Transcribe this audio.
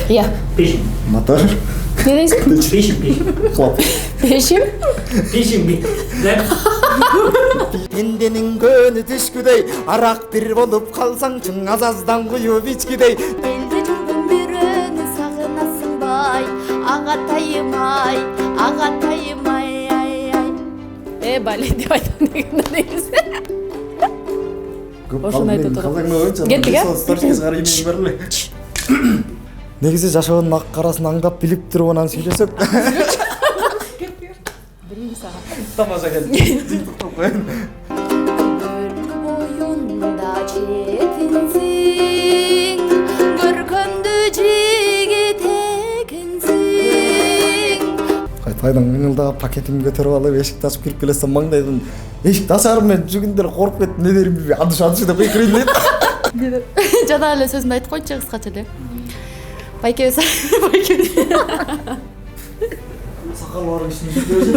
Иә. Пешим. Мотор. Не дейсің? Пешим. Хлоп. Пешім? Пешим. Пенденің көні түшкідей, арақ бір болып қалсаң, чың азаздан құйып ичкідей. Елде жүргін біріні сағынасың бай, ағатайым ай, ағатайым ай, ай. Бәле деп айтам дегенде негізі. Ошоны айтып отыр. Қалаңы ойынша. Кеттік, ә? Сторчкес қарайын берле. Негізі жашауының ақ қарасын аңдап біліп тұрып онан сөйлесек. Білмеймін саған. Тамаша келді. Гүл бойында жетінсің, көркемді жігіт екенсің. Қайтпайдың минылдағы пакетімді көтеріп алып, ешікті ашып кіріп келесем маңдайдың. Ешікті ашарым мен жүгіндер қорып кетті, не дерім білмей, адыш деп кірейін деді. Жана эле сөзүмдү айтып койчу кыскача эле. Байке Сақал бар кішін жүріп